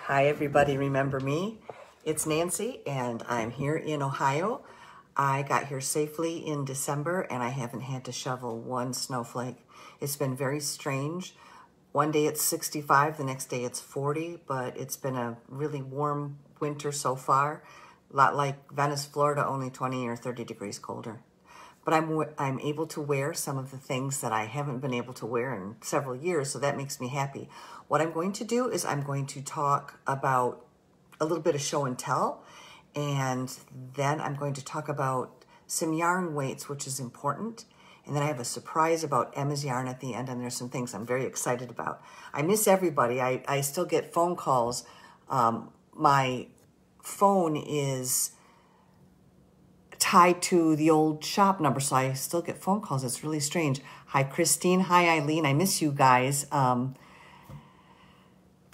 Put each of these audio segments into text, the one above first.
Hi everybody, remember me? It's Nancy and I'm here in Ohio. I got here safely in December and I haven't had to shovel one snowflake. It's been very strange. One day it's 65, the next day it's 40, but it's been a really warm winter so far. A lot like Venice, Florida, only 20 or 30 degrees colder. But I'm able to wear some of the things that I haven't been able to wear in several years, so that makes me happy. What I'm going to do is I'm going to talk about a little bit of show and tell, and then I'm going to talk about some yarn weights, which is important. And then I have a surprise about Emma's yarn at the end, and there's some things I'm very excited about. I miss everybody. I still get phone calls. My phone is tied to the old shop number, so I still get phone calls. It's really strange. Hi, Christine. Hi, Eileen. I miss you guys. But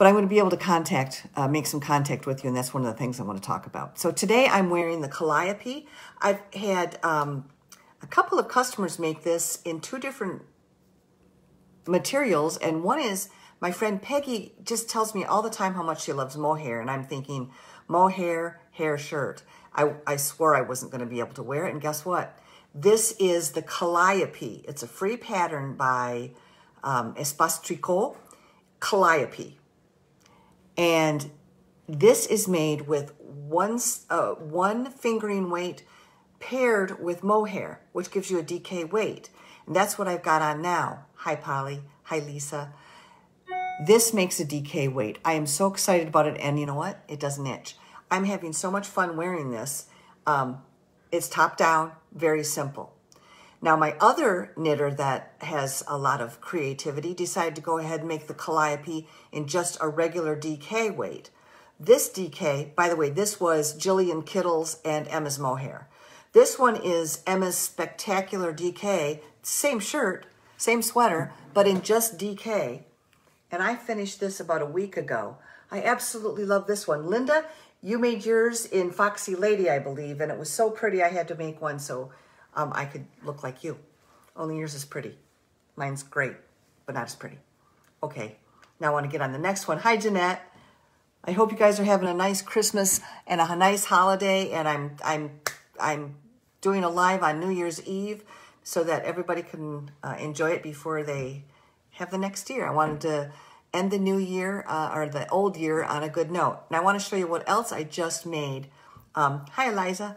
I'm going to be able to make some contact with you, and that's one of the things I want to talk about. So today I'm wearing the Calliope. I've had a couple of customers make this in two different materials, and one is my friend Peggy just tells me all the time how much she loves mohair, and I'm thinking mohair, hair shirt. I swore I wasn't going to be able to wear it, and guess what? This is the Calliope. It's a free pattern by Espace Tricot, Calliope. And this is made with one fingering weight paired with mohair, which gives you a DK weight. And that's what I've got on now. Hi, Polly. Hi, Lisa. This makes a DK weight. I am so excited about it, and you know what? It doesn't itch. I'm having so much fun wearing this. It's top down, very simple. Now, my other knitter that has a lot of creativity decided to go ahead and make the Calliope in just a regular DK weight. This DK, by the way, this was Jillian Kittle's and Emma's mohair. This one is Emma's Spectacular DK, same shirt, same sweater, but in just DK. And I finished this about a week ago. I absolutely love this one. Linda, you made yours in Foxy Lady, I believe, and it was so pretty I had to make one so I could look like you. Only yours is pretty. Mine's great, but not as pretty. Okay, now I want to get on the next one. Hi, Jeanette. I hope you guys are having a nice Christmas and a nice holiday, and I'm doing a live on New Year's Eve so that everybody can enjoy it before they have the next year. I wanted to end the new year or the old year on a good note. And I want to show you what else I just made. Hi, Eliza.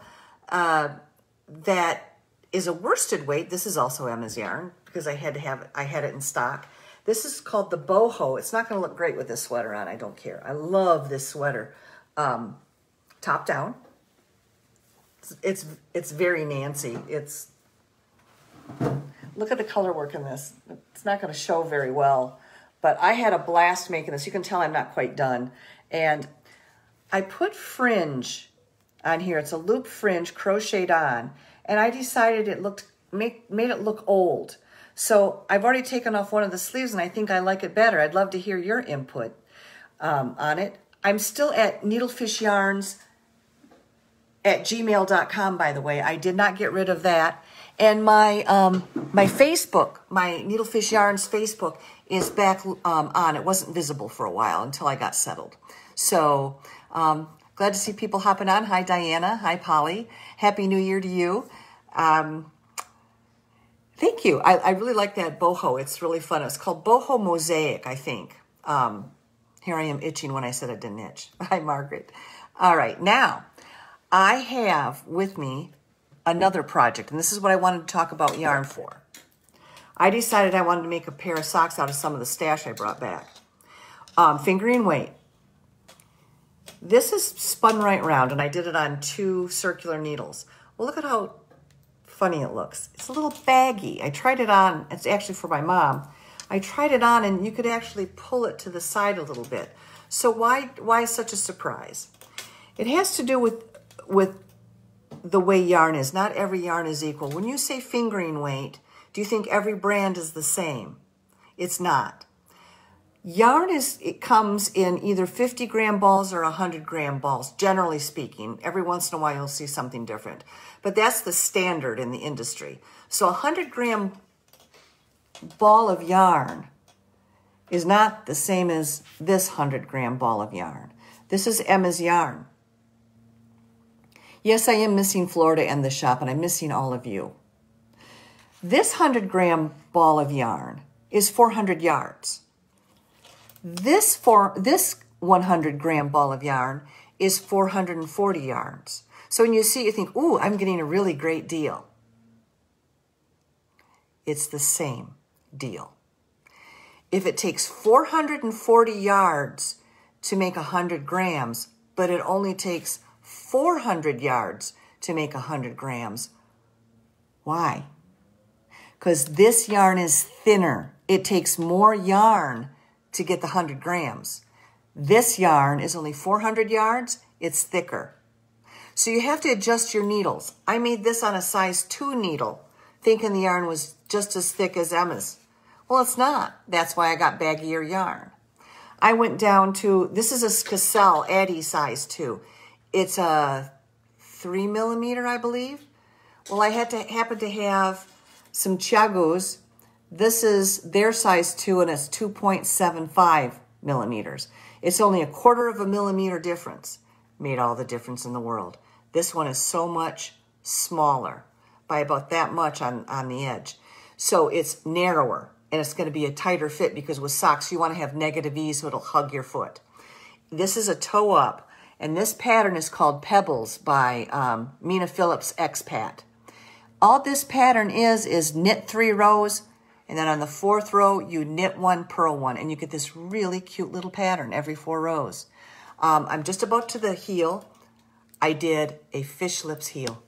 That is a worsted weight. This is also Emma's yarn because I had it in stock. This is called the boho. It's not going to look great with this sweater on. I don't care. I love this sweater. Top down. It's very Nancy. Look at the color work in this. It's not going to show very well, but I had a blast making this. You can tell I'm not quite done. And I put fringe on here. It's a loop fringe crocheted on, and I decided it made it look old. So I've already taken off one of the sleeves, and I think I like it better. I'd love to hear your input on it. I'm still at Needlefish Yarns at gmail.com, by the way. I did not get rid of that. And my Facebook, my Needlefish Yarns Facebook is back on. It wasn't visible for a while until I got settled. So glad to see people hopping on. Hi, Diana. Hi, Polly. Happy New Year to you. Thank you. I really like that boho. It's really fun. It's called Boho Mosaic, I think. Here I am itching when I said I didn't itch. Hi, Margaret. All right. Now, I have with me another project, and this is what I wanted to talk about yarn for. I decided I wanted to make a pair of socks out of some of the stash I brought back. Fingering weight. This is spun right round, and I did it on 2 circular needles. Well, look at how funny it looks. It's a little baggy. I tried it on. It's actually for my mom. I tried it on, and you could actually pull it to the side a little bit. So why such a surprise? It has to do with the way yarn is. Not every yarn is equal. When you say fingering weight, do you think every brand is the same? It's not. Yarn it comes in either 50-gram balls or 100-gram balls, generally speaking. Every once in a while you'll see something different. But that's the standard in the industry. So a 100-gram ball of yarn is not the same as this 100-gram ball of yarn. This is Emma's yarn. Yes, I am missing Florida and the shop, and I'm missing all of you. This 100-gram ball of yarn is 400 yards. This 100-gram ball of yarn is 440 yards. So when you see it, you think, ooh, I'm getting a really great deal. It's the same deal. If it takes 440 yards to make 100 grams, but it only takes 400 yards to make 100 grams, why? Because this yarn is thinner. It takes more yarn to get the 100 grams. This yarn is only 400 yards. It's thicker. So you have to adjust your needles. I made this on a size 2 needle, thinking the yarn was just as thick as Emma's. Well, it's not. That's why I got baggier yarn. I went down to, this is a Cassell Addy size 2. It's a 3 millimeter, I believe. Well, I happen to have some Chiagos. This is their size 2, and it's 2.75 millimeters. It's only 1/4 of a millimeter difference. Made all the difference in the world. This one is so much smaller, by about that much on the edge. So it's narrower, and it's going to be a tighter fit, because with socks, you want to have negative ease so it'll hug your foot. This is a toe up, and this pattern is called Pebbles by Mina Phillips Expat. All this pattern is knit 3 rows, and then on the 4th row, you knit 1, purl 1, and you get this really cute little pattern every 4 rows. I'm just about to the heel. I did a fish lips heel,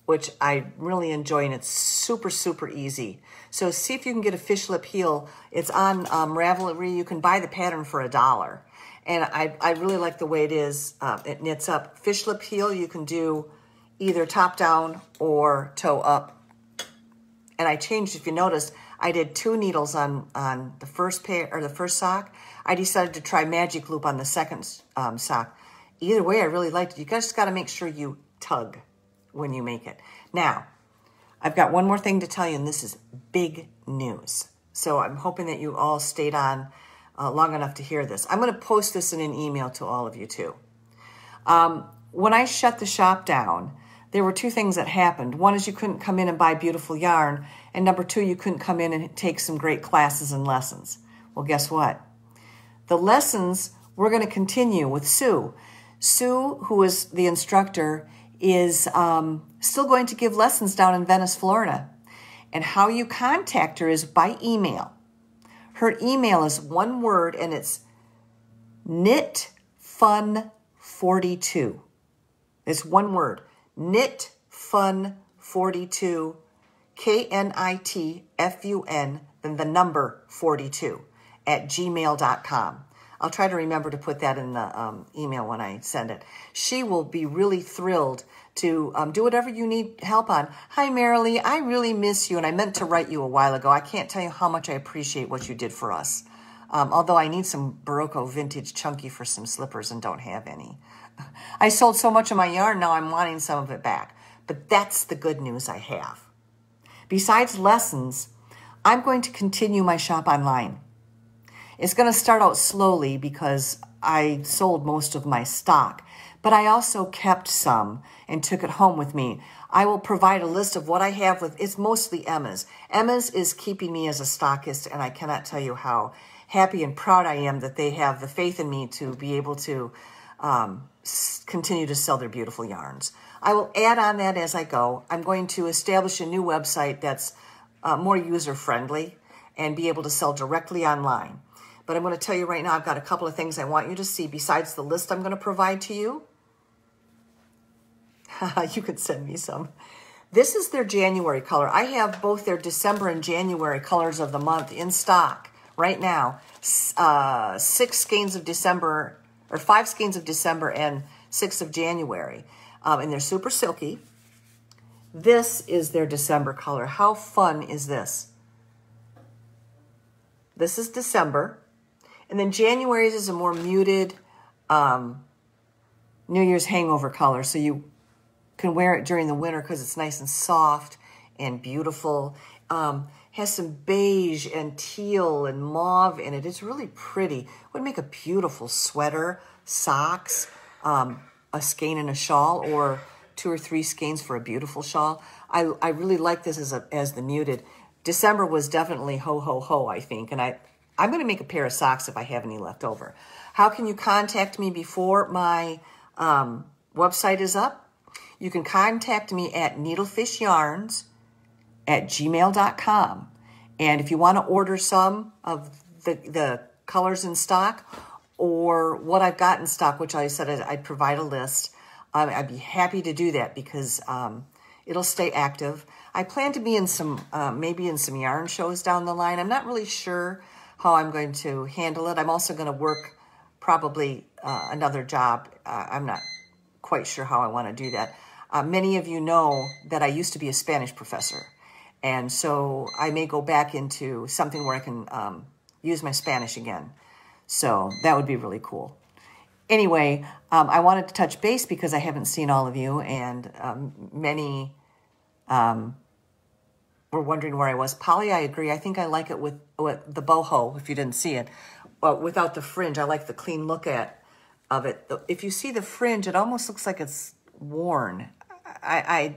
which I really enjoy, and it's super, super easy. So see if you can get a fish lip heel. It's on Ravelry. You can buy the pattern for $1. And I really like the way it is. It knits up. Fish lip heel, you can do either top down or toe up. And I changed, if you noticed, I did 2 needles on the first pair, or the first sock. I decided to try magic loop on the second sock. Either way, I really liked it. You guys just got to make sure you tug when you make it. Now, I've got one more thing to tell you, and this is big news. So I'm hoping that you all stayed on long enough to hear this. I'm going to post this in an email to all of you too. When I shut the shop down, there were 2 things that happened. One is you couldn't come in and buy beautiful yarn, and number 2, you couldn't come in and take some great classes and lessons. Well, guess what? The lessons, we're going to continue with Sue. Sue, who is the instructor, is still going to give lessons down in Venice, Florida. And how you contact her is by email. Her email is one word, and it's knitfun42. It's one word. knitfun42, KNITFUN, then the number 42 at gmail.com. I'll try to remember to put that in the email when I send it. She will be really thrilled to do whatever you need help on. Hi, Marilee. I really miss you, and I meant to write you a while ago. I can't tell you how much I appreciate what you did for us. Although I need some Barocco vintage chunky for some slippers and don't have any. I sold so much of my yarn, now I'm wanting some of it back. But that's the good news I have. Besides lessons, I'm going to continue my shop online. It's going to start out slowly because I sold most of my stock, but I also kept some and took it home with me. I will provide a list of what I have with, it's mostly Emma's. Emma's is keeping me as a stockist, and I cannot tell you how happy and proud I am that they have the faith in me to be able to continue to sell their beautiful yarns. I will add on that as I go. I'm going to establish a new website that's more user-friendly and be able to sell directly online. But I'm going to tell you right now, I've got a couple of things I want you to see besides the list I'm going to provide to you. You could send me some. This is their January color. I have both their December and January colors of the month in stock right now. 6 skeins of December, or 5 skeins of December and 6 of January. And they're super silky. This is their December color. How fun is this? This is December. And then January's is a more muted New Year's hangover color. So you can wear it during the winter because it's nice and soft and beautiful. has some beige and teal and mauve in it. It's really pretty. It would make a beautiful sweater, socks, a skein and a shawl, or 2 or 3 skeins for a beautiful shawl. I really like this as the muted. December was definitely ho, ho, ho, I think. And I'm going to make a pair of socks if I have any left over. How can you contact me before my website is up? You can contact me at needlefishyarns@gmail.com. And if you want to order some of the colors in stock or what I've got in stock, which I said I'd provide a list, I'd be happy to do that because it'll stay active. I plan to be in some, maybe in some yarn shows down the line. I'm not really sure how I'm going to handle it. I'm also going to work probably another job. I'm not quite sure how I want to do that. Many of you know that I used to be a Spanish professor. And so I may go back into something where I can use my Spanish again. So that would be really cool. Anyway, I wanted to touch base because I haven't seen all of you, and many were wondering where I was. Polly, I agree. I think I like it with the boho, if you didn't see it, without the fringe. I like the clean look of it. If you see the fringe, it almost looks like it's worn. I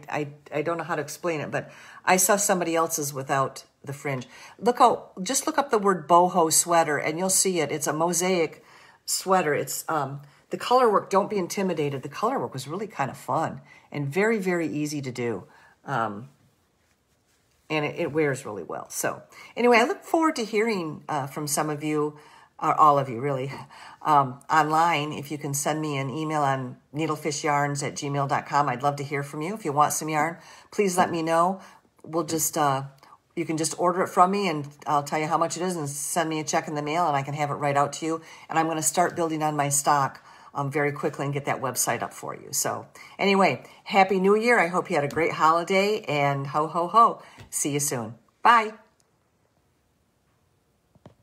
don't know how to explain it, but I saw somebody else's without the fringe. Just look up the word boho sweater and you'll see it. It's a mosaic sweater. It's the color work. Don't be intimidated. The color work was really kind of fun and very, very easy to do. And it wears really well. So anyway, I look forward to hearing from some of you, or all of you really, online. If you can send me an email on needlefishyarns@gmail.com. I'd love to hear from you. If you want some yarn, please let me know. We'll just, you can just order it from me and I'll tell you how much it is and send me a check in the mail and I can have it right out to you. And I'm going to start building on my stock very quickly and get that website up for you. So anyway, Happy New Year. I hope you had a great holiday and ho, ho, ho. See you soon. Bye.